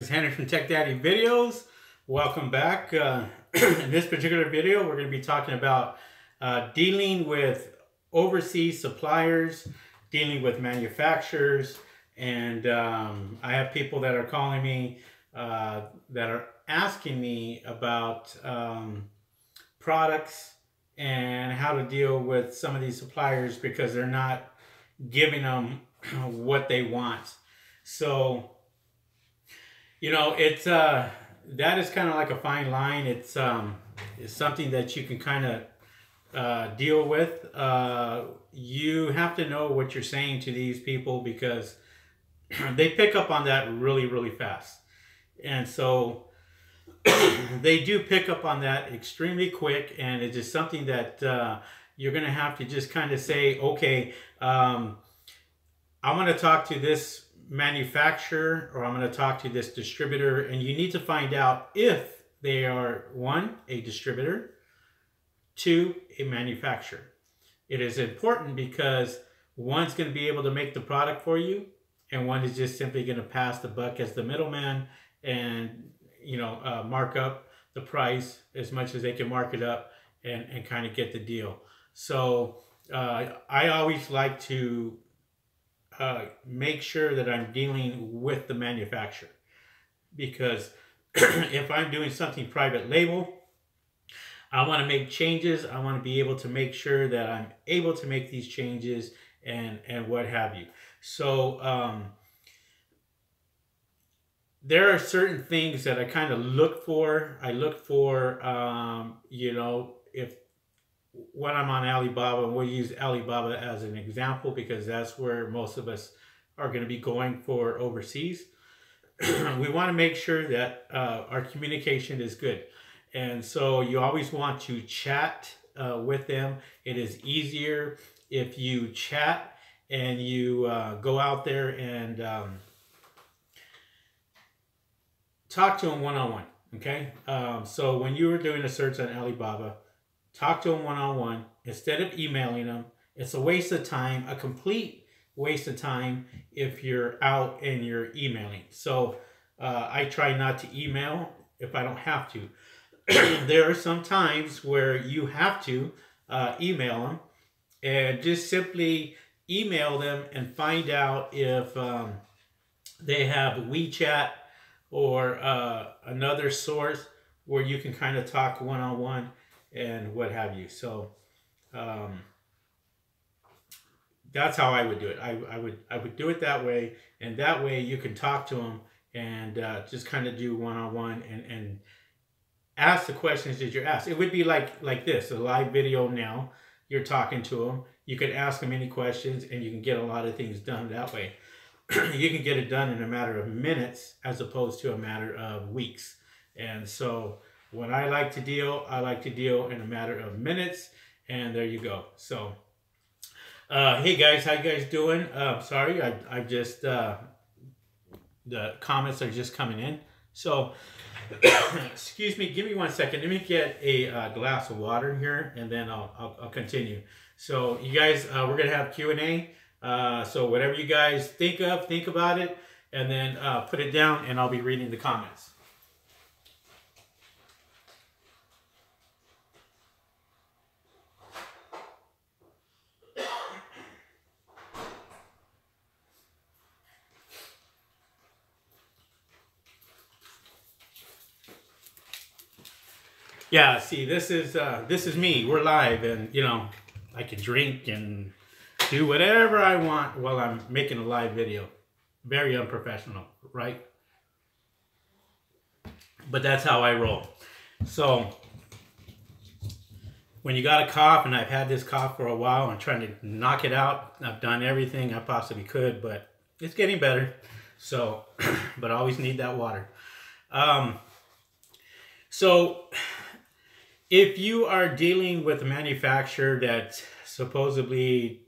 It's Henry from Tech Daddy Videos. Welcome back. In this particular video, we're going to be talking about dealing with overseas suppliers, dealing with manufacturers, and I have people that are calling me that are asking me about products and how to deal with some of these suppliers because they're not giving them what they want. So it's that is kind of like a fine line. It's something that you can kind of deal with. You have to know what you're saying to these people because they pick up on that really, really fast. And so they do pick up on that extremely quick, and it's just something that you're going to have to just kind of say, okay, I want to talk to this manufacturer or I'm going to talk to this distributor, and you need to find out if they are, one, a distributor, two, a manufacturer. It is important because one's going to be able to make the product for you, and one is just simply going to pass the buck as the middleman and mark up the price as much as they can mark it up and kind of get the deal. So I always like to make sure that I'm dealing with the manufacturer, because if I'm doing something private label, I want to make changes. I want to be able to make sure that I'm able to make these changes and what have you. So there are certain things that I kind of look for. I look for, if when I'm on Alibaba, and we'll use Alibaba as an example because that's where most of us are going to be going for overseas. We want to make sure that our communication is good. And so you always want to chat with them. It is easier if you chat and you go out there and talk to them one-on-one, okay? So when you were doing a search on Alibaba, talk to them one-on-one instead of emailing them. It's a waste of time, a complete waste of time if you're out and you're emailing. So I try not to email if I don't have to. There are some times where you have to email them, and just simply email them and find out if they have WeChat or another source where you can kind of talk one-on-one and what have you. So that's how I would do it. I would do it that way, and that way you can talk to them and just kind of do one-on-one and ask the questions that you're asked. It would be like this, a live video now. You're talking to them. You could ask them any questions, and you can get a lot of things done that way. You can get it done in a matter of minutes as opposed to a matter of weeks. And so when I like to deal in a matter of minutes, and there you go. So, hey guys, how you guys doing? Sorry, I just, the comments are just coming in. So, excuse me, give me 1 second. Let me get a glass of water here, and then I'll continue. So you guys, we're going to have Q&A. So whatever you guys think about it, and then put it down, and I'll be reading the comments. Yeah, see, this is me. We're live, and I can drink and do whatever I want while I'm making a live video. Very unprofessional, right? But that's how I roll. So when you got a cough, and I've had this cough for a while, I'm trying to knock it out. I've done everything I possibly could, but it's getting better. So, but I always need that water. So if you are dealing with a manufacturer that's supposedly,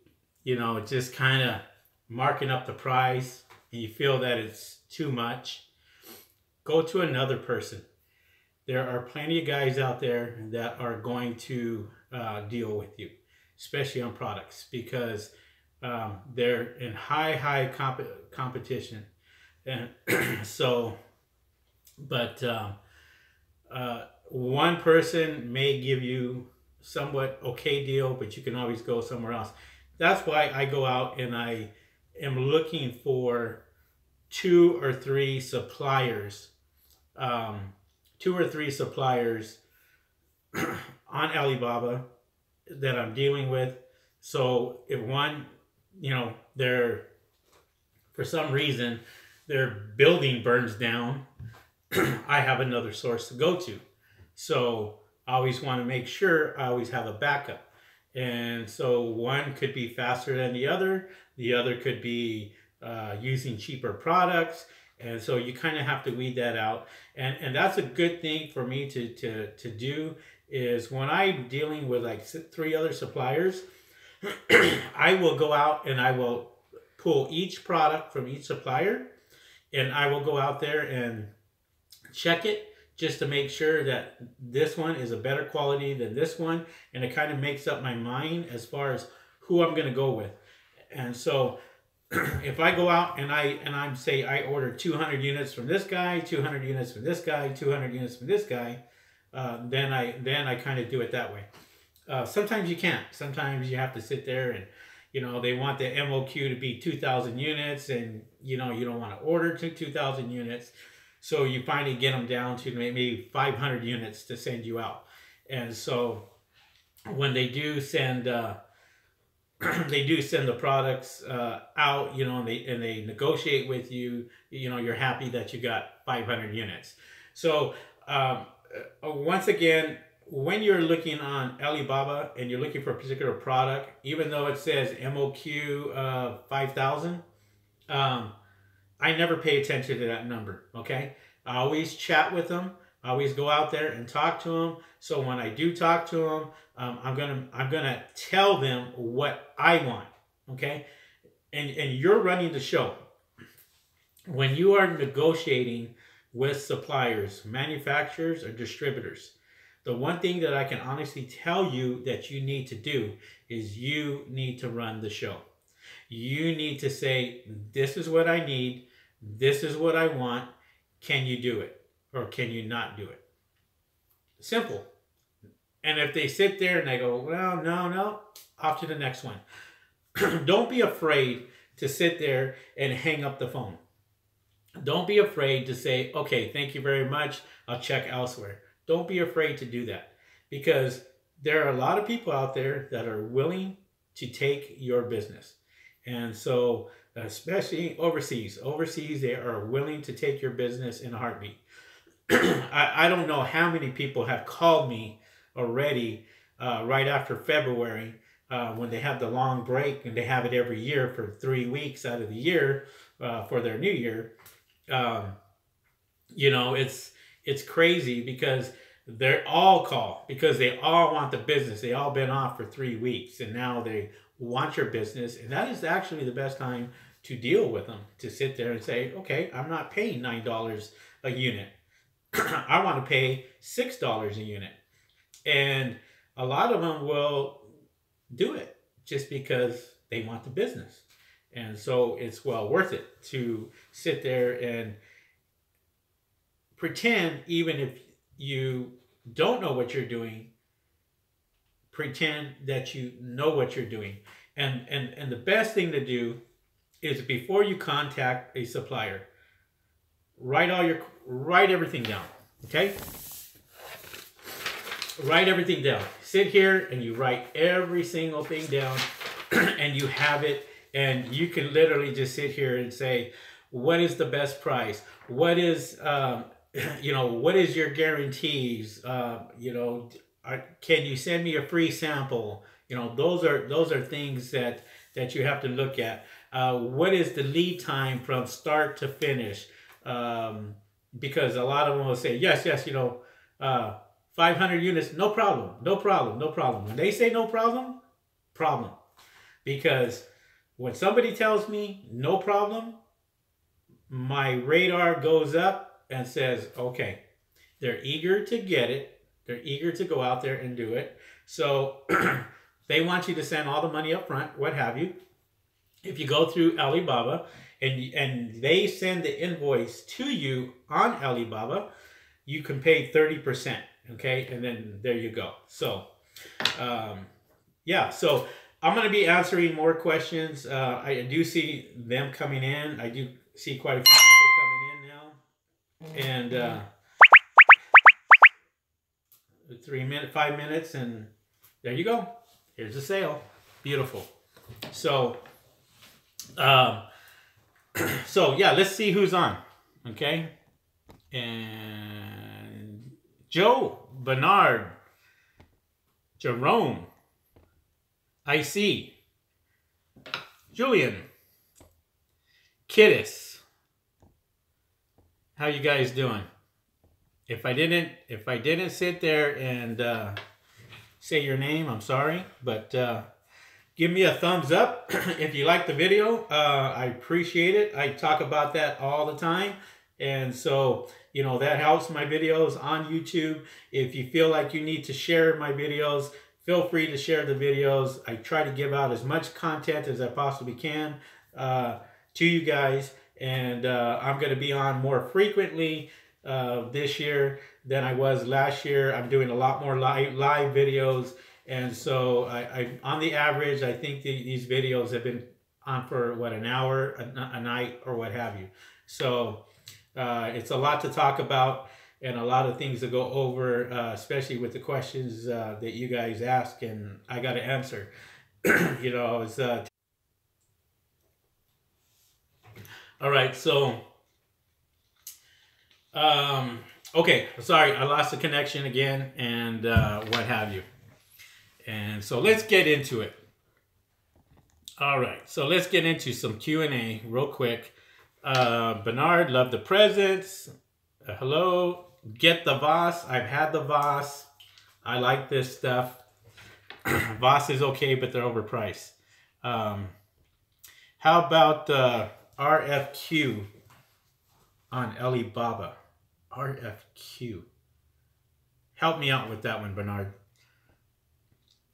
just kind of marking up the price, and you feel that it's too much, go to another person. There are plenty of guys out there that are going to deal with you, especially on products, because they're in high competition. And so But one person may give you somewhat okay deal, but you can always go somewhere else. That's why I go out and I am looking for two or three suppliers, um, two or three suppliers on Alibaba that I'm dealing with. So if one, they're, for some reason, their building burns down, I have another source to go to. So I always want to make sure I always have a backup. And so one could be faster than the other could be using cheaper products. And so you kind of have to weed that out. And that's a good thing for me to do, is when I'm dealing with like three other suppliers, I will go out and I will pull each product from each supplier, and I will go out there and check it just to make sure that this one is a better quality than this one, and it kind of makes up my mind as far as who I'm going to go with. And so if I go out and I'm say I order 200 units from this guy, 200 units from this guy, 200 units from this guy, then I kind of do it that way. Sometimes you can't. Sometimes you have to sit there and, they want the MOQ to be 2,000 units, and, you don't want to order 2,000 units. So you finally get them down to maybe 500 units to send you out. And so when they do send, the products out, and they negotiate with you, you're happy that you got 500 units. So once again, when you're looking on Alibaba and you're looking for a particular product, even though it says MOQ 5,000, I never pay attention to that number, okay? I always chat with them. I always go out there and talk to them. So when I do talk to them, I'm gonna tell them what I want, okay? And you're running the show. When you are negotiating with suppliers, manufacturers, or distributors, the one thing that I can honestly tell you that you need to do is you need to run the show. You need to say, this is what I need. This is what I want. Can you do it? Or can you not do it? Simple. And if they sit there and they go, well, no, off to the next one. Don't be afraid to sit there and hang up the phone. Don't be afraid to say, okay, thank you very much. I'll check elsewhere. Don't be afraid to do that, because there are a lot of people out there that are willing to take your business. And so, especially overseas, they are willing to take your business in a heartbeat. I don't know how many people have called me already right after February, when they have the long break, and they have it every year for 3 weeks out of the year for their new year. It's crazy, because they're all call because they all want the business. They all been off for 3 weeks, and now they want your business. And that is actually the best time to deal with them, to sit there and say, okay, I'm not paying $9 a unit. I want to pay $6 a unit. And a lot of them will do it just because they want the business. And so it's well worth it to sit there and pretend, even if you don't know what you're doing, pretend that you know what you're doing. And the best thing to do is, before you contact a supplier, write everything down, okay? Write everything down. Sit here and you write every single thing down, and you have it, and you can literally just sit here and say, what is the best price? What is, what is your guarantees? Can you send me a free sample? Those are things that you have to look at. What is the lead time from start to finish? Because a lot of them will say, yes, 500 units, no problem. When they say no problem, problem. Because when somebody tells me no problem, my radar goes up and says, okay, they're eager to get it. They're eager to go out there and do it. So they want you to send all the money up front, what have you. If you go through Alibaba and they send the invoice to you on Alibaba, you can pay 30%. Okay, and then there you go. So, yeah. So I'm going to be answering more questions. I do see them coming in. I do see quite a few people coming in now, and 5 minutes, and there you go. Here's the sale. Beautiful. So, so yeah, let's see who's on. Okay, and Joe, Bernard, Jerome, I see, Julian, Kiddis. How you guys doing? If I didn't sit there and say your name, I'm sorry, but give me a thumbs up if you like the video. I appreciate it. I talk about that all the time, and so you know that helps my videos on YouTube. If you feel like you need to share my videos, feel free to share the videos. I try to give out as much content as I possibly can to you guys, and I'm going to be on more frequently this year than I was last year. I'm doing a lot more live videos, and so I on the average, I think these videos have been on for what, an hour a night or what have you. So it's a lot to talk about and a lot of things to go over, especially with the questions that you guys ask and I got to answer. You know, it's all right. So okay, sorry, I lost the connection again and what have you. And so let's get into it. All right, so let's get into some Q&A real quick. Bernard, love the presents. Hello, get the Voss. I've had the Voss. I like this stuff. Voss is okay, but they're overpriced. How about RFQ on Alibaba? RFQ. Help me out with that one, Bernard.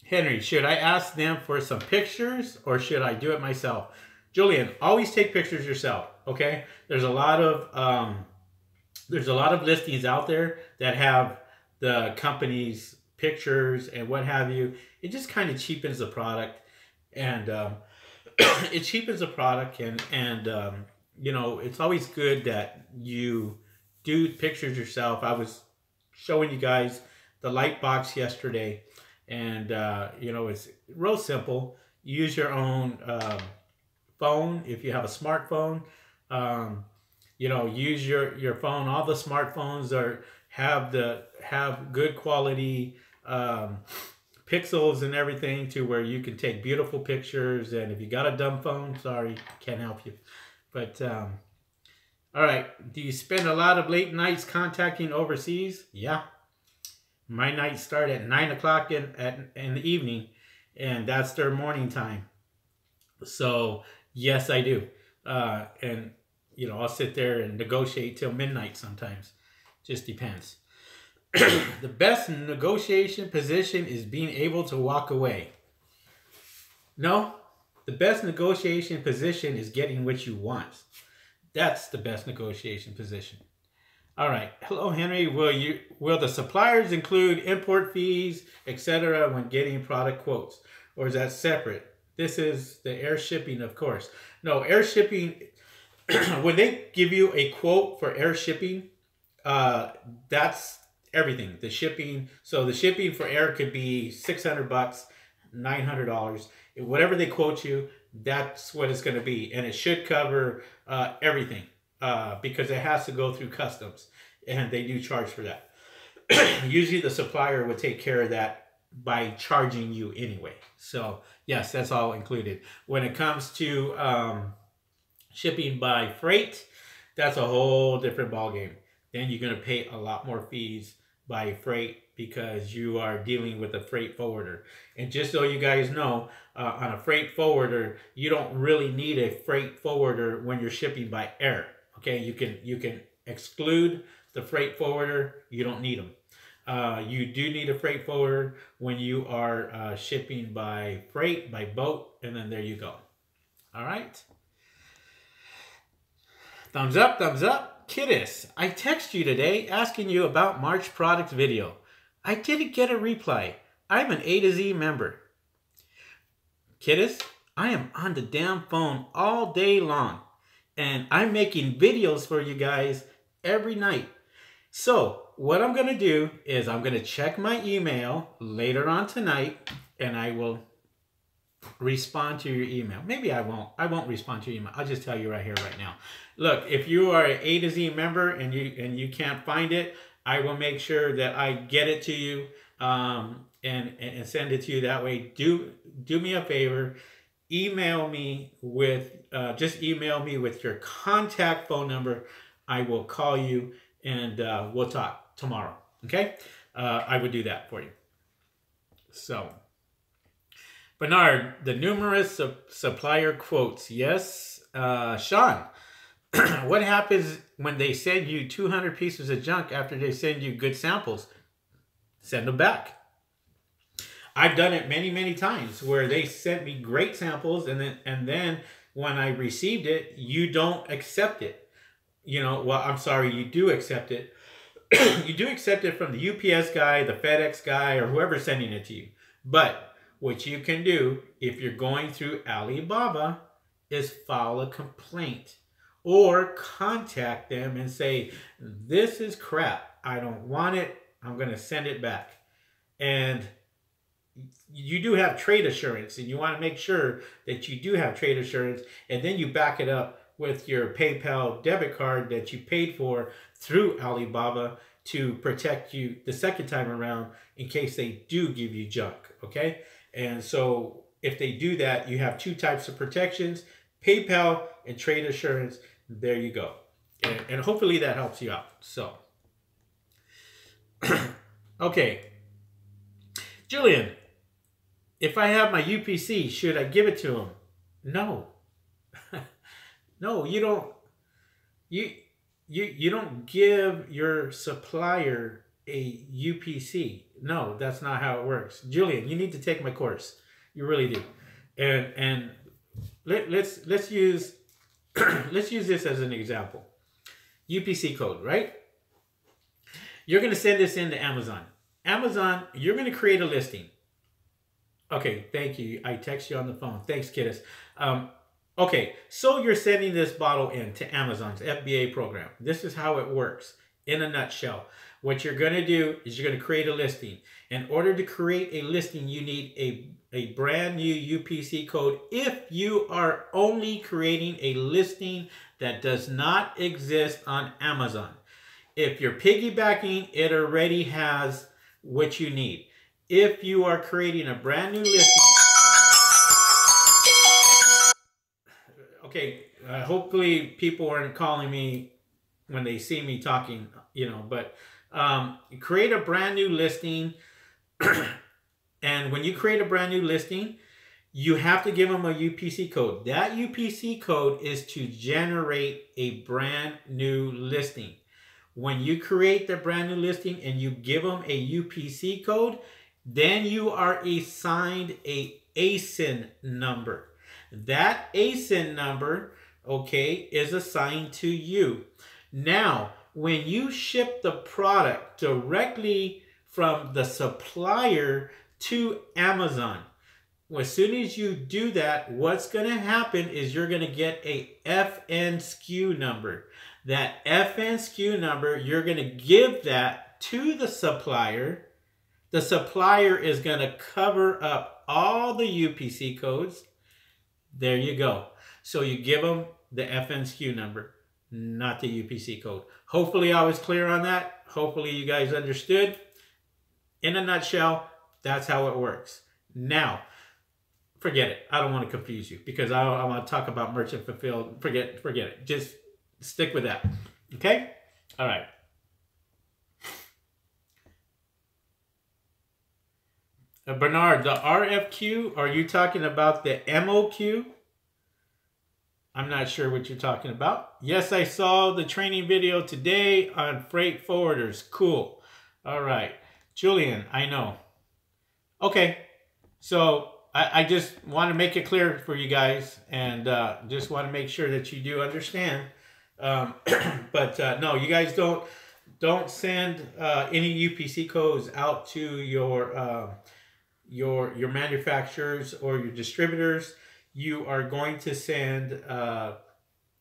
Henry, should I ask them for some pictures or should I do it myself? Julian, always take pictures yourself, okay? There's a lot of listings out there that have the company's pictures and what have you. It just kind of cheapens the product, and it cheapens the product, and you know, it's always good that you do pictures yourself. I was showing you guys the light box yesterday, and you know, it's real simple. Use your own phone if you have a smartphone. You know, use your phone. All the smartphones have good quality pixels and everything to where you can take beautiful pictures. And if you got a dumb phone, sorry, can't help you. But all right, do you spend a lot of late nights contacting overseas? Yeah, my nights start at 9 o'clock in the evening, and that's their morning time. So yes, I do. And you know, I'll sit there and negotiate till midnight sometimes. Just depends. The best negotiation position is being able to walk away. No, the best negotiation position is getting what you want. That's the best negotiation position. All right. Hello, Henry. Will the suppliers include import fees, etc., when getting product quotes, or is that separate? This is the air shipping, of course. No, air shipping. When they give you a quote for air shipping, that's everything. The shipping. So the shipping for air could be $600, $900, whatever they quote you. That's what it's going to be, and it should cover everything because it has to go through customs, and they do charge for that. Usually, the supplier would take care of that by charging you anyway. So yes, that's all included. When it comes to shipping by freight, that's a whole different ballgame. Then you're going to pay a lot more fees by freight because you are dealing with a freight forwarder. And just so you guys know, on a freight forwarder, you don't really need a freight forwarder when you're shipping by air. Okay, you can exclude the freight forwarder. You don't need them. You do need a freight forwarder when you are shipping by freight, by boat, and then there you go. All right. Thumbs up, thumbs up. Kiddos, I text you today asking you about March product video. I didn't get a reply. I'm an A to Z member. Kiddos, I am on the damn phone all day long. And I'm making videos for you guys every night. So what I'm going to do is I'm going to check my email later on tonight. And I will respond to your email. Maybe I won't. I won't respond to your email. I'll just tell you right here, right now. Look, if you are an A to Z member and you can't find it, I will make sure that I get it to you and send it to you that way. Do me a favor. Email me with just email me with your contact phone number. I will call you and we'll talk tomorrow. Okay? I would do that for you. So. Bernard, the numerous supplier quotes. Yes, Sean, what happens when they send you 200 pieces of junk after they send you good samples? Send them back. I've done it many, many times where they sent me great samples and then when I received it, you don't accept it. You know, well, I'm sorry, you do accept it. You do accept it from the UPS guy, the FedEx guy, or whoever's sending it to you. But what you can do if you're going through Alibaba is file a complaint or contact them and say, this is crap. I don't want it. I'm going to send it back. And you do have trade assurance and you want to make sure that you do have trade assurance. And then you back it up with your PayPal debit card that you paid for through Alibaba to protect you the second time around in case they do give you junk. Okay. And so if they do that, you have two types of protections, PayPal and trade assurance. There you go. And hopefully that helps you out. So, okay. Julian, if I have my UPC, should I give it to him? No. No, you don't. You don't give your supplier a UPC. No, that's not how it works. Julian, you need to take my course. You really do. And let's use let's use this as an example. UPC code, right? You're going to send this into Amazon. Amazon, you're going to create a listing. Okay, thank you. I text you on the phone. Thanks, kiddos. Okay, so you're sending this bottle in to Amazon's FBA program. This is how it works in a nutshell. What you're going to do is you're going to create a listing. In order to create a listing, you need a brand new UPC code if you are only creating a listing that does not exist on Amazon. If you're piggybacking, it already has what you need. If you are creating a brand new listing, okay, hopefully people aren't calling me when they see me talking, you know, but create a brand new listing. And when you create a brand new listing, you have to give them a UPC code. That UPC code is to generate a brand new listing. When you create the brand new listing and you give them a UPC code, then you are assigned a ASIN number. That ASIN number, okay, is assigned to you. Now, when you ship the product directly from the supplier to Amazon, as soon as you do that, what's going to happen is you're going to get a FN SKU number. That FN SKU number, you're going to give that to the supplier. The supplier is going to cover up all the UPC codes. There you go. So you give them the FN SKU number, not the UPC code. Hopefully I was clear on that. Hopefully you guys understood. In a nutshell, that's how it works. Now, forget it. I don't want to confuse you because I want to talk about merchant fulfilled. Forget it. Just stick with that. Okay? All right. Bernard, the RFQ, are you talking about the MOQ? I'm not sure what you're talking about. Yes, I saw the training video today on freight forwarders. Cool. All right. Julian, I know. Okay. So I just want to make it clear for you guys and just want to make sure that you do understand But no, you guys don't send any UPC codes out to your manufacturers or your distributors. You are going to send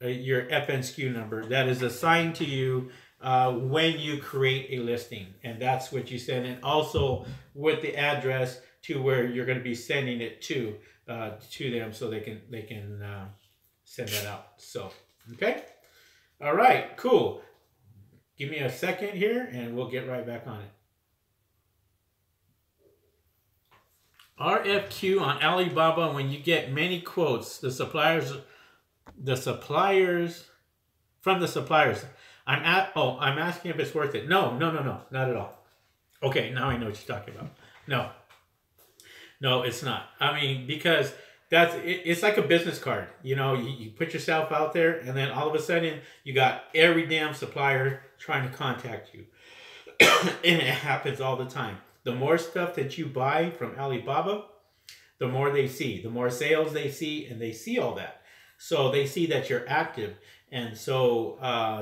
your FNSKU number that is assigned to you when you create a listing, and that's what you send. And also with the address to where you're going to be sending it to them, so they can send that out. So okay, all right, cool. Give me a second here, and we'll get right back on it. RFQ on Alibaba. When you get many quotes, from the suppliers. I'm asking if it's worth it. No, not at all. Okay, now I know what you're talking about. No, it's not. I mean, because it's like a business card. You know, you put yourself out there, and then all of a sudden you got every damn supplier trying to contact you. And it happens all the time. The more stuff that you buy from Alibaba, the more they see. The more sales they see, and they see all that. So they see that you're active. And so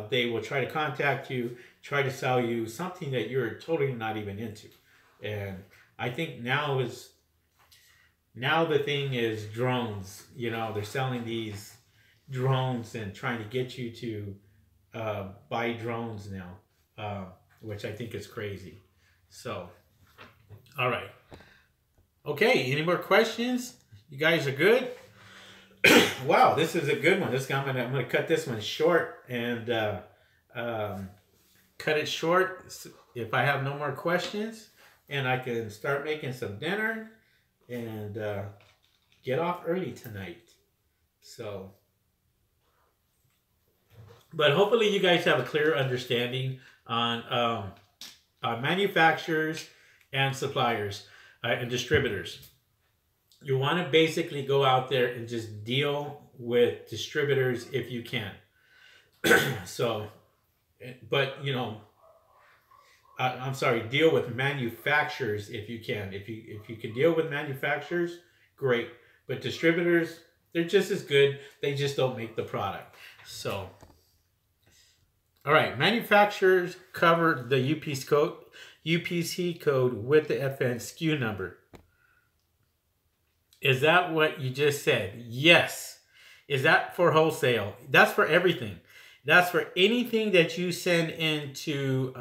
they will try to contact you, try to sell you something that you're totally not even into. And I think now the thing is drones. You know, they're selling these drones and trying to get you to buy drones now, which I think is crazy. So, all right. Okay, any more questions? You guys are good? Wow, this is a good one. I'm gonna cut this one short and cut it short if I have no more questions, and I can start making some dinner and get off early tonight. So, but hopefully you guys have a clear understanding on manufacturers and suppliers and distributors. You want to basically go out there and just deal with distributors if you can. So, but you know, I'm sorry, deal with manufacturers if you can. If you can deal with manufacturers, great. But distributors, they're just as good. They just don't make the product. So, all right, manufacturers cover the UPC code with the FNSKU number. Is that what you just said? Yes. Is that for wholesale? That's for everything. That's for anything that you send into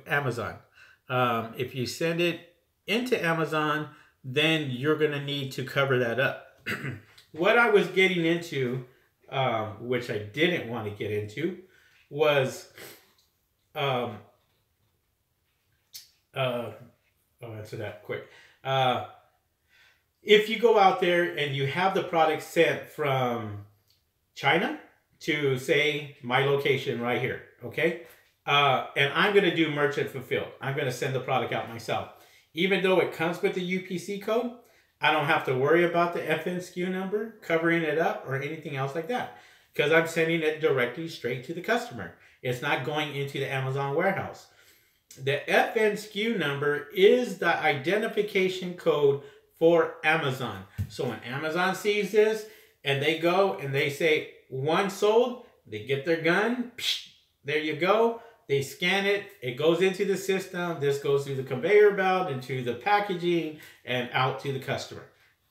Amazon. If you send it into Amazon, then you're going to need to cover that up. What I was getting into, which I didn't want to get into, was I'll answer that quick. If you go out there and you have the product sent from China to, say, my location right here, okay? And I'm going to do merchant fulfilled. I'm going to send the product out myself. Even though it comes with the UPC code, I don't have to worry about the FNSKU number covering it up or anything else like that, because I'm sending it directly straight to the customer. It's not going into the Amazon warehouse. The FNSKU number is the identification code for Amazon. So when Amazon sees this and they go and they say one sold, they get their gun, psh, there you go. They scan it, it goes into the system, this goes through the conveyor belt, into the packaging, and out to the customer.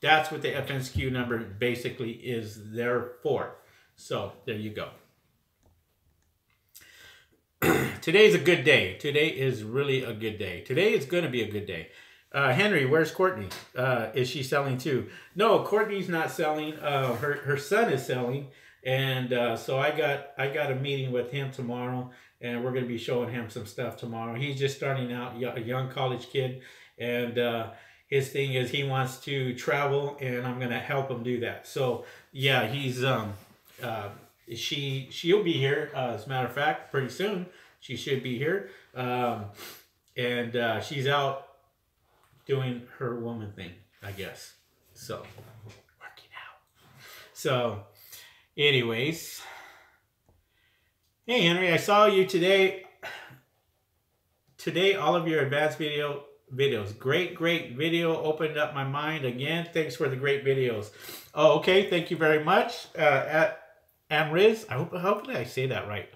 That's what the FNSKU number basically is there for. So there you go. Today's a good day. Today is really a good day. Today is going to be a good day. Henry, where's Courtney? Is she selling too? No, Courtney's not selling. Her son is selling, and so I got a meeting with him tomorrow, and we're going to be showing him some stuff tomorrow. He's just starting out, a young college kid, and his thing is he wants to travel, and I'm going to help him do that. So yeah, he's she'll be here. As a matter of fact, pretty soon she should be here, and she's out doing her woman thing, I guess. So working out. So, anyways, hey Henry, I saw you today. Today, all of your advanced videos. Great video. Opened up my mind again. Thanks for the great videos. Oh, okay. Thank you very much. At Amriz. Hopefully I say that right.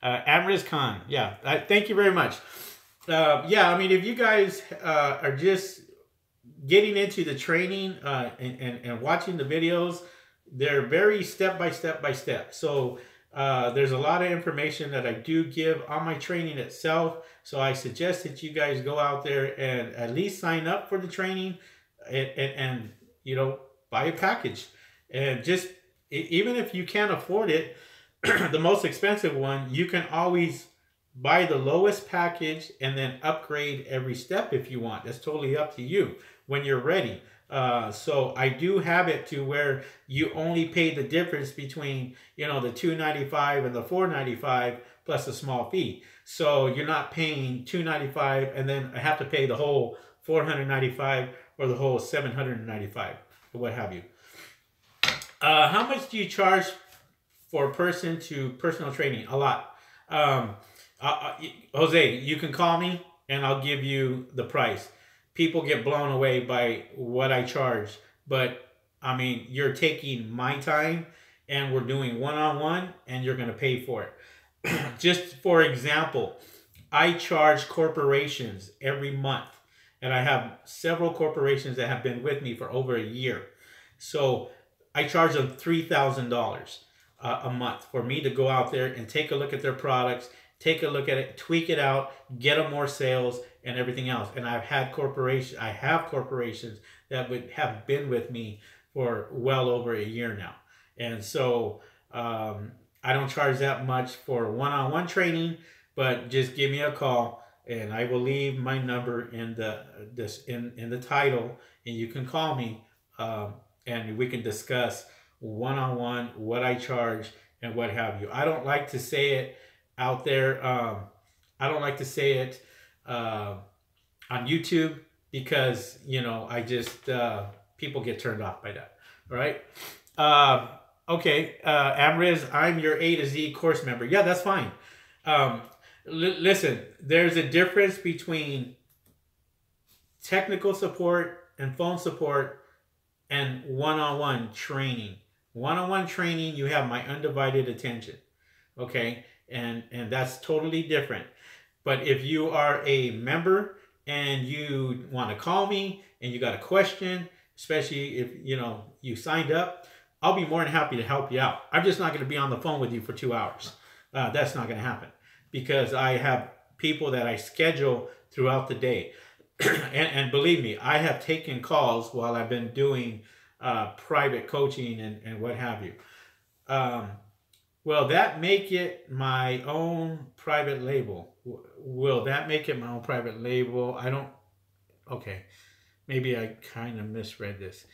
Amriz Khan. Yeah. Thank you very much. Yeah. I mean, if you guys are just getting into the training and watching the videos, they're very step by step. So there's a lot of information that I do give on my training itself. So I suggest that you guys go out there and at least sign up for the training and you know, buy a package. And just, even if you can't afford it, the most expensive one, you can always buy the lowest package and then upgrade every step if you want. That's totally up to you when you're ready. So I do have it to where you only pay the difference between, you know, the $295 and the $495 plus a small fee. So you're not paying $295 and then I have to pay the whole $495 or the whole $795 or what have you. How much do you charge for person to personal training? A lot. Jose, you can call me and I'll give you the price. People get blown away by what I charge, but I mean, you're taking my time and we're doing one-on-one and you're going to pay for it. Just for example, I charge corporations every month, and I have several corporations that have been with me for over a year. So I charge them $3,000 a month for me to go out there and take a look at their products, take a look at it, tweak it out, get them more sales and everything else. And I have corporations that would have been with me for well over a year now. And so I don't charge that much for one-on-one training, but just give me a call and I will leave my number in the title and you can call me and we can discuss one-on-one what I charge and what have you. I don't like to say it out there. I don't like to say it on YouTube because, you know, I just, people get turned off by that. All right. Okay. Amriz, I'm your A to Z course member. Yeah, that's fine. Listen, there's a difference between technical support and phone support and one-on-one training. One-on-one training, you have my undivided attention. Okay. And that's totally different. But if you are a member and you want to call me and you got a question, especially if, you know, you signed up, I'll be more than happy to help you out. I'm just not going to be on the phone with you for 2 hours. That's not going to happen because I have people that I schedule throughout the day. And believe me, I have taken calls while I've been doing private coaching and what have you. Will that make it my own private label? Will that make it my own private label? I don't... Okay. Maybe I kind of misread this.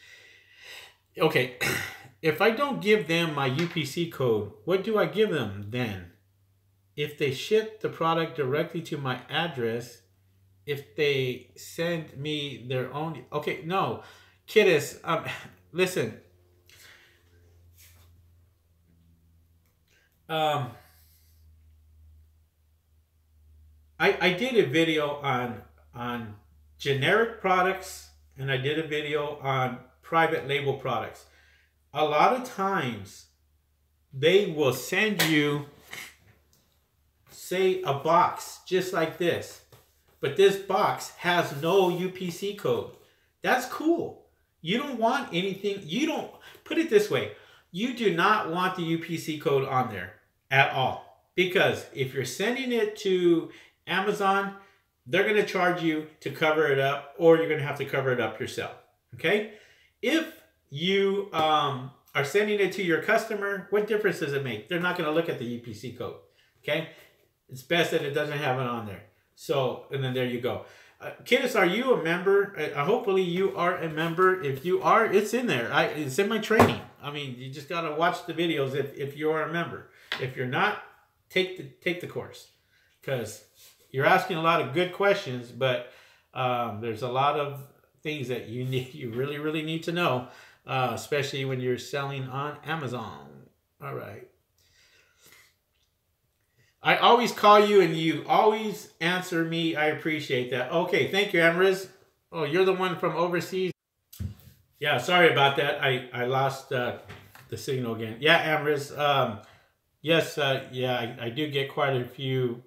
Okay. If I don't give them my UPC code, what do I give them then? If they ship the product directly to my address, if they send me their own... Okay, no. Kiddos, listen... I did a video on generic products and I did a video on private label products. A lot of times they will send you, say, a box just like this, but this box has no UPC code. That's cool. You don't want anything, you don't, put it this way, you do not want the UPC code on there at all. Because if you're sending it to Amazon, they're going to charge you to cover it up, or you're going to have to cover it up yourself. Okay? If you are sending it to your customer, what difference does it make? They're not going to look at the UPC code. Okay? It's best that it doesn't have it on there. So, and then there you go. Kiddos, are you a member? Hopefully you are a member. If you are, it's in there. It's in my training. I mean, you just got to watch the videos if you are a member. If you're not, take the course. Because you're asking a lot of good questions, but there's a lot of things that you really need to know, especially when you're selling on Amazon. All right. I always call you and you always answer me. I appreciate that. Okay, thank you, Amriz. Oh, you're the one from overseas. Yeah, sorry about that. I lost the signal again. Yeah, Amriz. Yes, yeah, I do get quite a few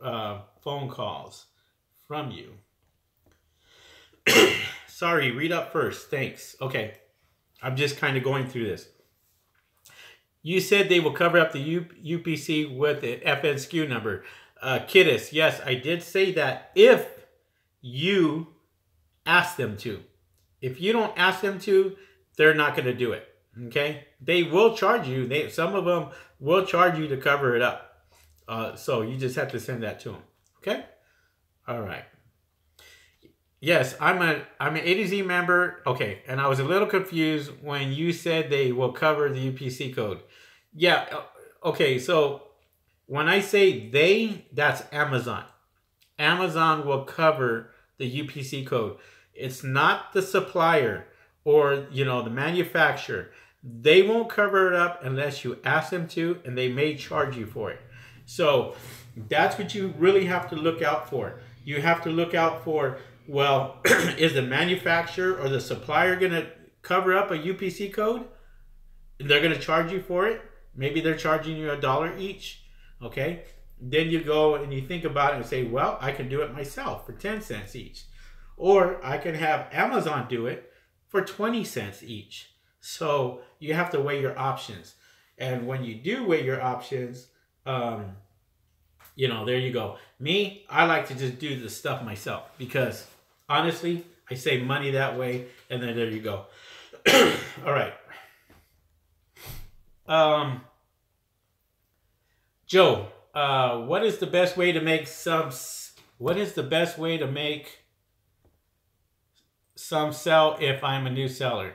phone calls from you. Sorry, read up first. Thanks. Okay, I'm just kind of going through this. You said they will cover up the UPC with the FN SKU number. Kiddis, yes, I did say that if you ask them to. If you don't ask them to, they're not going to do it. Okay? They will charge you. Some of them will charge you to cover it up. So you just have to send that to them. Okay? All right. Yes, I'm an A to Z member. Okay, and I was a little confused when you said they will cover the UPC code. Yeah, okay, so when I say they, that's Amazon. Amazon will cover the UPC code. It's not the supplier or, you know, the manufacturer. They won't cover it up unless you ask them to, and they may charge you for it. So that's what you really have to look out for. You have to look out for, well, is the manufacturer or the supplier going to cover up a UPC code? They're going to charge you for it. Maybe they're charging you $1 each. Okay. Then you go and you think about it and say, well, I can do it myself for 10 cents each. Or I can have Amazon do it for 20 cents each. So you have to weigh your options. And when you do weigh your options, you know, there you go. Me, I like to just do the stuff myself because honestly, I save money that way. And then there you go. All right. Joe, what is the best way to make some sell if I'm a new seller?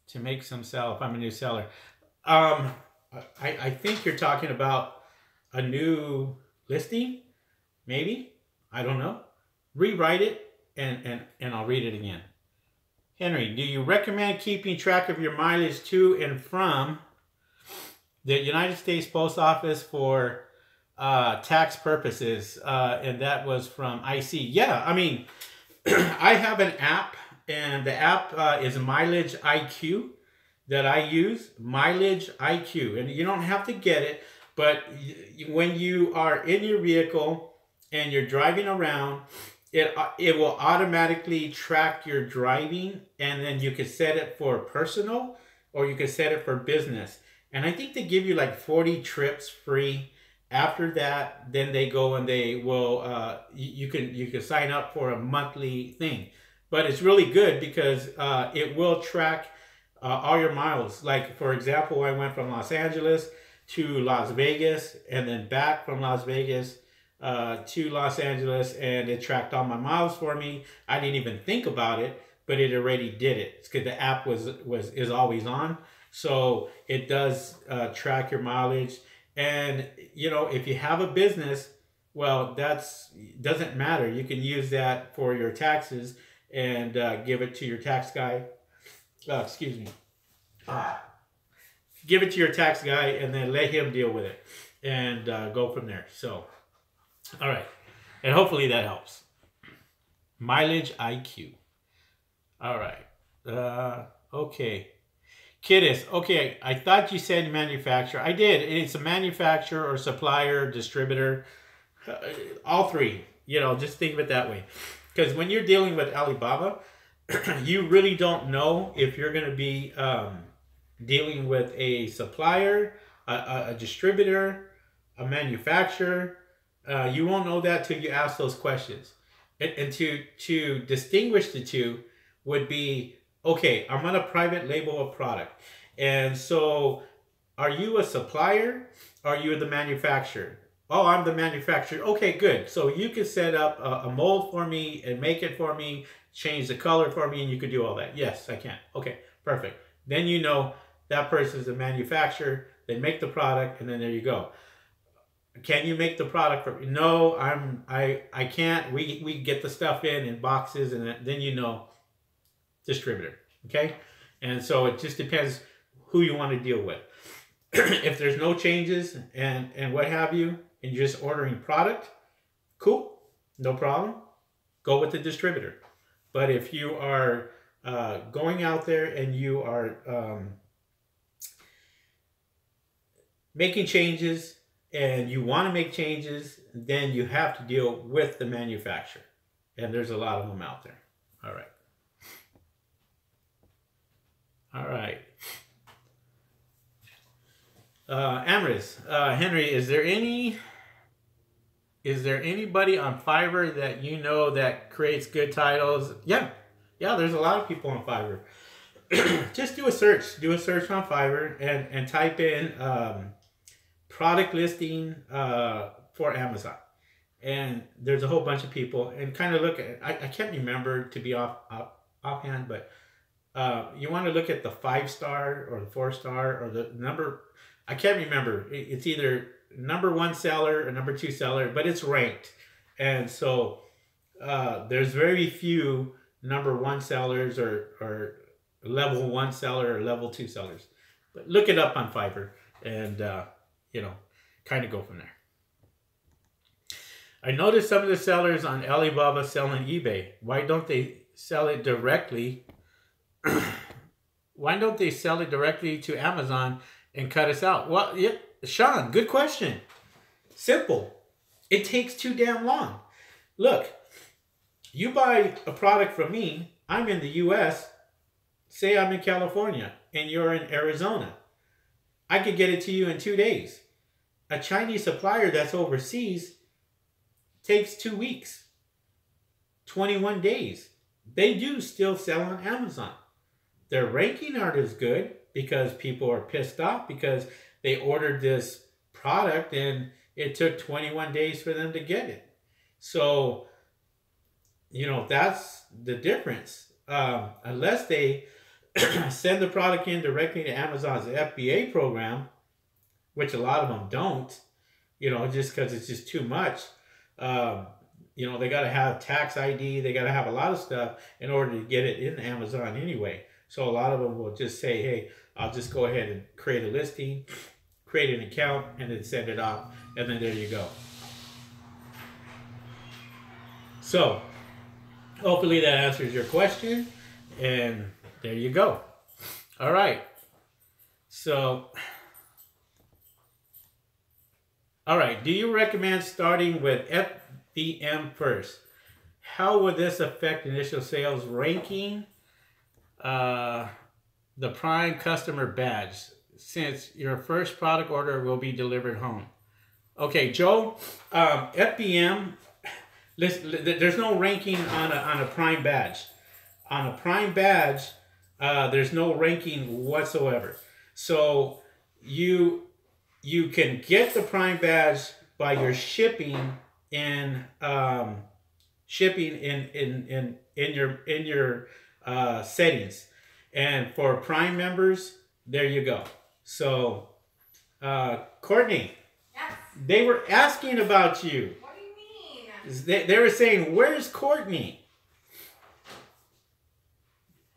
To make some sell if I'm a new seller. I think you're talking about a new listing, maybe. I don't know. Rewrite it and I'll read it again. Henry, do you recommend keeping track of your mileage to and from the United States Post Office for tax purposes? And that was from IC. Yeah, I mean, I have an app, and the app is Mileage IQ that I use. Mileage IQ. And you don't have to get it, but when you are in your vehicle and you're driving around, it will automatically track your driving, and then you can set it for personal or you can set it for business. And I think they give you like 40 trips free. After that, then they go and they will, you can sign up for a monthly thing. But it's really good because it will track all your miles. Like, for example, I went from Los Angeles to Las Vegas and then back from Las Vegas to Los Angeles, and it tracked all my miles for me. I didn't even think about it, but it already did it. It's because the app is always on. So it does track your mileage. And, you know, if you have a business, well, doesn't matter. You can use that for your taxes and give it to your tax guy. Excuse me. Give it to your tax guy and then let him deal with it and go from there. So, all right. And hopefully that helps. Mileage IQ. All right. Okay. Kiddis, okay, I thought you said manufacturer. I did. It's a manufacturer or supplier, distributor, all three. You know, just think of it that way. Because when you're dealing with Alibaba, you really don't know if you're going to be dealing with a supplier, a distributor, a manufacturer. You won't know that till you ask those questions. And to distinguish the two would be, okay, I'm on a private label a product. And so are you a supplier? Or are you the manufacturer? Oh, I'm the manufacturer. Okay, good. So you can set up a mold for me and make it for me, change the color for me, and you can do all that. Yes, I can. Okay, perfect. Then you know that person's a manufacturer. They make the product, and then there you go. Can you make the product for me? No, I can't. We get the stuff in boxes, and then you know, distributor. Okay, and so it just depends who you want to deal with. If there's no changes and what have you, and you're just ordering product, cool, no problem. Go with the distributor. But if you are going out there and you are making changes and you want to make changes, then you have to deal with the manufacturer. And there's a lot of them out there. All right. All right. Amris, Henry, is there anybody on Fiverr that you know that creates good titles? Yeah, there's a lot of people on Fiverr. Just do a search. Do a search on Fiverr and type in product listing for Amazon. And there's a whole bunch of people, and kind of look at, I can't remember to be offhand, but you want to look at the 5-star or the 4-star or the number. I can't remember. It's either #1 seller or #2 seller, but it's ranked. And so there's very few #1 sellers or level 1 seller or level 2 sellers. But look it up on Fiverr and, you know, kind of go from there. I noticed some of the sellers on Alibaba sell on eBay. Why don't they sell it directly? Why don't they sell it directly to Amazon and cut us out? Well, yeah, Sean, good question. Simple. It takes too damn long. Look, you buy a product from me. I'm in the U.S. Say I'm in California and you're in Arizona. I could get it to you in 2 days. A Chinese supplier that's overseas takes 2 weeks, 21 days. They do still sell on Amazon. Their ranking aren't as good because people are pissed off because they ordered this product and it took 21 days for them to get it. So, you know, that's the difference. Unless they send the product in directly to Amazon's FBA program, which a lot of them don't, you know, just because it's just too much. You know, they got to have tax ID. They got to have a lot of stuff in order to get it in Amazon anyway. So a lot of them will just say, hey, I'll just go ahead and create a listing, create an account, and then send it off. And then there you go. So hopefully that answers your question. And there you go. All right. So, all right. Do you recommend starting with FBM first? How would this affect initial sales ranking? The Prime customer badge, since your first product order will be delivered home. Okay, Joe, FBM, there's no ranking on a Prime badge. On a Prime badge, there's no ranking whatsoever. So you can get the Prime badge by your shipping in your settings. And for Prime members, there you go. So, Courtney, yes. They were asking about you. What do you mean? They were saying, where's Courtney?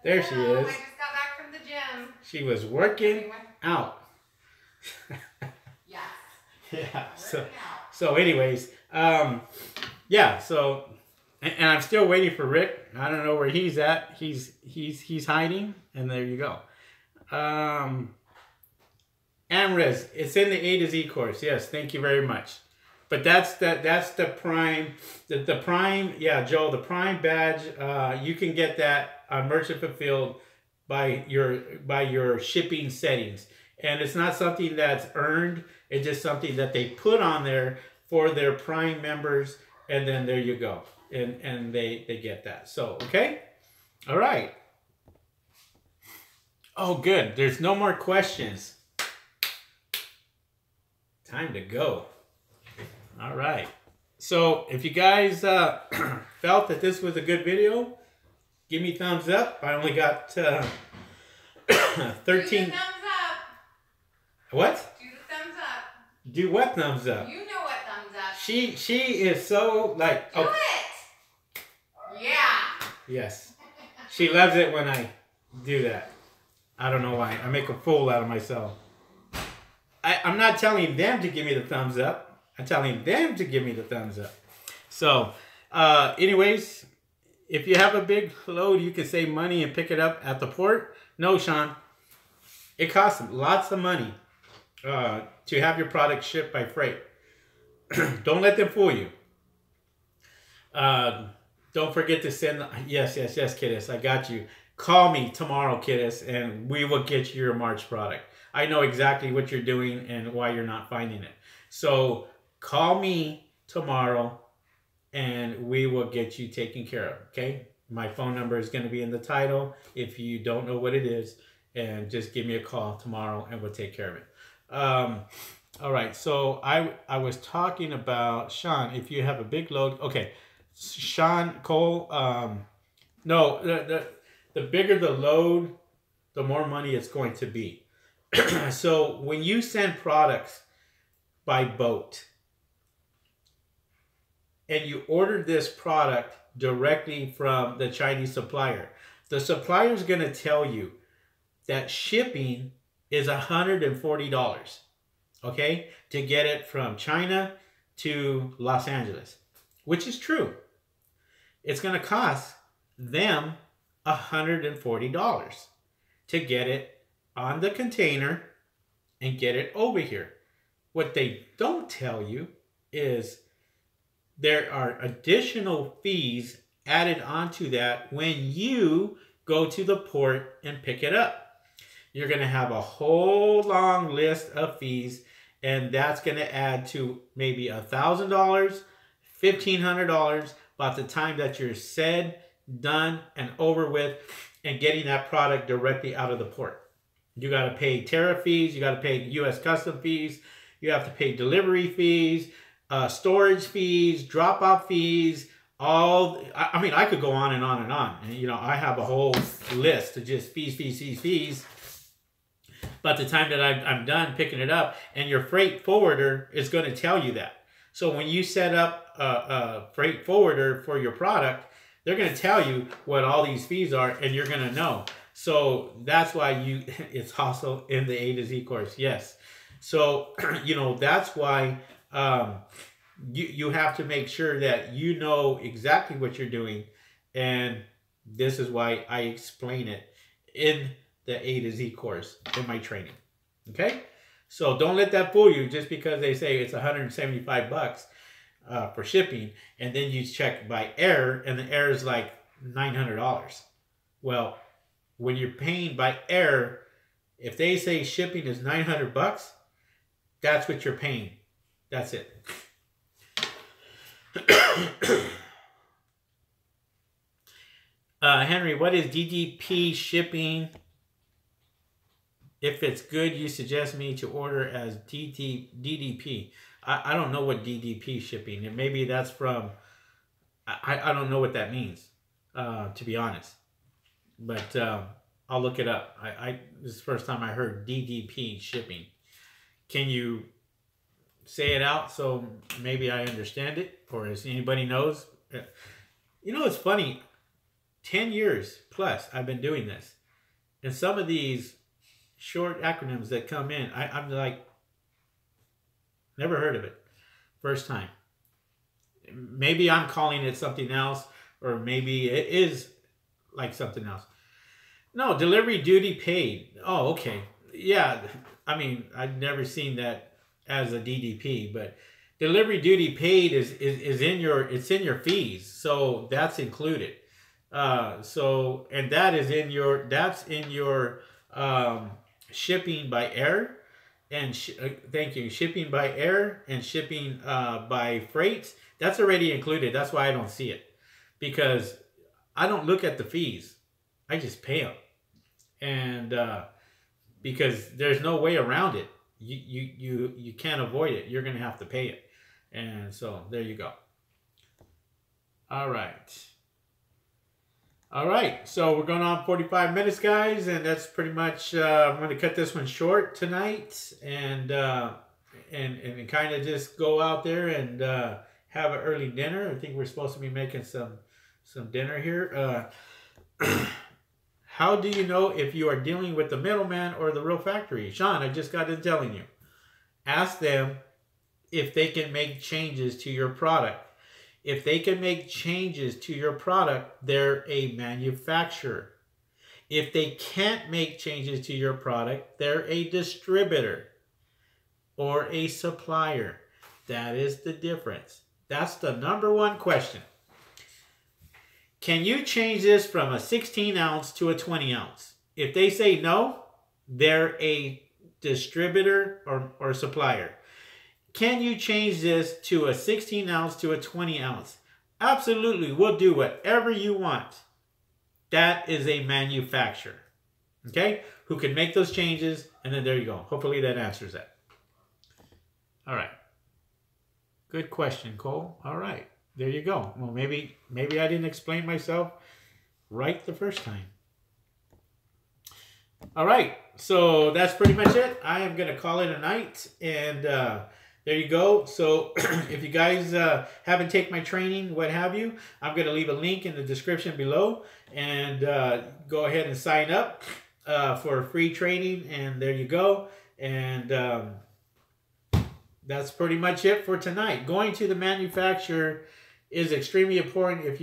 There she is. I just got back from the gym. She was working out. Yes. Yeah. So anyways, yeah. So, and I'm still waiting for Rick. I don't know where he's at. He's hiding, and there you go. Amrez, it's in the A to Z course. Yes, thank you very much. But that's the Prime, the Prime. Yeah, Joe, the Prime badge. You can get that on Merchant Fulfilled by your shipping settings, and it's not something that's earned. It's just something that they put on there for their Prime members, and then there you go. And they get that. So, okay? All right. Oh, good. There's no more questions. Time to go. All right. So, if you guys felt that this was a good video, give me thumbs up. I only got 13. Do the thumbs up. What? Do the thumbs up. Do what thumbs up? You know what thumbs up. She is so like... Do it. Yeah. Yes. She loves it when I do that. I don't know why. I make a fool out of myself. I'm not telling them to give me the thumbs up. I'm telling them to give me the thumbs up. So, anyways, if you have a big load, you can save money and pick it up at the port. No, Sean, it costs lots of money to have your product shipped by freight. Don't let them fool you. Don't forget to send. Yes, Kiddis, I got you. Call me tomorrow, Kiddis, and we will get you your March product. I know exactly what you're doing and why you're not finding it. So call me tomorrow and we will get you taken care of, okay? My phone number is going to be in the title if you don't know what it is, and just give me a call tomorrow and we'll take care of it. All right, so I was talking about, Sean, if you have a big load, okay, Sean Cole, no, the bigger the load, the more money it's going to be. So when you send products by boat and you order this product directly from the Chinese supplier, the supplier is going to tell you that shipping is $140, okay, to get it from China to Los Angeles, which is true. It's going to cost them $140 to get it on the container and get it over here. What they don't tell you is there are additional fees added onto that when you go to the port and pick it up. You're going to have a whole long list of fees, and that's going to add to maybe $1,000, $1,500 by the time that you're said, done, and over with, and getting that product directly out of the port. You got to pay tariff fees. You got to pay U.S. custom fees. You have to pay delivery fees, storage fees, drop-off fees. I mean, I could go on and on and on. And, you know, I have a whole list of just fees. By the time that I'm done picking it up, and your freight forwarder is going to tell you that. So when you set up a freight forwarder for your product, they're going to tell you what all these fees are, and you're going to know. So that's why it's hustle in the A to Z course. Yes. So, you know, that's why you have to make sure that you know exactly what you're doing. And this is why I explain it in the A to Z course in my training. Okay. So don't let that fool you just because they say it's $175 for shipping. And then you check by air and the air is like $900. Well, when you're paying by air, if they say shipping is $900, that's what you're paying. That's it. Henry, what is DDP shipping? If it's good, you suggest me to order as DDP. I don't know what DDP shipping, and maybe that's from, I don't know what that means, to be honest. But I'll look it up. This is the first time I heard DDP shipping. Can you say it out so maybe I understand it, or if anybody knows? You know, it's funny. 10 years plus I've been doing this, and some of these short acronyms that come in, I'm like, never heard of it. First time. Maybe I'm calling it something else, or maybe it is like something else. No, delivery duty paid. Oh, okay. Yeah, I mean, I've never seen that as a DDP, but delivery duty paid is in your fees, so that's included. So, and that's in your shipping by air, and thank you, shipping by air and shipping by freight. That's already included. That's why I don't see it, because I don't look at the fees. I just pay them, and because there's no way around it. You can't avoid it. You're gonna have to pay it, and so there you go. All right. So we're going on 45 minutes, guys, and that's pretty much. I'm going to cut this one short tonight, and kind of just go out there and have an early dinner. I think we're supposed to be making some dinner here. How do you know if you are dealing with the middleman or the real factory? Sean, I just got done telling you. Ask them if they can make changes to your product. If they can make changes to your product, they're a manufacturer. If they can't make changes to your product, they're a distributor or a supplier. That is the difference. That's the number one question. Can you change this from a 16 ounce to a 20 ounce? If they say no, they're a distributor or supplier. Can you change this to a 16 ounce to a 20 ounce? Absolutely, we'll do whatever you want. That is a manufacturer, okay, who can make those changes, and then there you go. Hopefully that answers that. All right. Good question, Cole. All right. There you go. Well, maybe I didn't explain myself right the first time. All right. So that's pretty much it. I am going to call it a night, and there you go. So if you guys haven't taken my training, what have you, I'm going to leave a link in the description below, and go ahead and sign up for free training, and there you go. And that's pretty much it for tonight. Going to the manufacturer is extremely important. If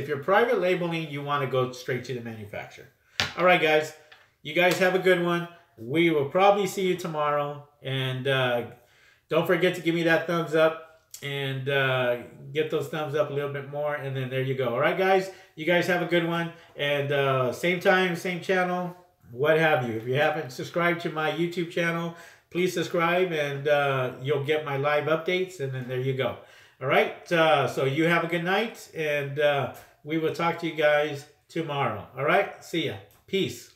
you're private labeling, you want to go straight to the manufacturer. All right, guys. You guys have a good one. We will probably see you tomorrow. And don't forget to give me that thumbs up, and get those thumbs up a little bit more. And then there you go. All right, guys. You guys have a good one. And same time, same channel, what have you. If you haven't subscribed to my YouTube channel, please subscribe, and you'll get my live updates, and then there you go. All right, so you have a good night, and we will talk to you guys tomorrow. All right, see ya. Peace.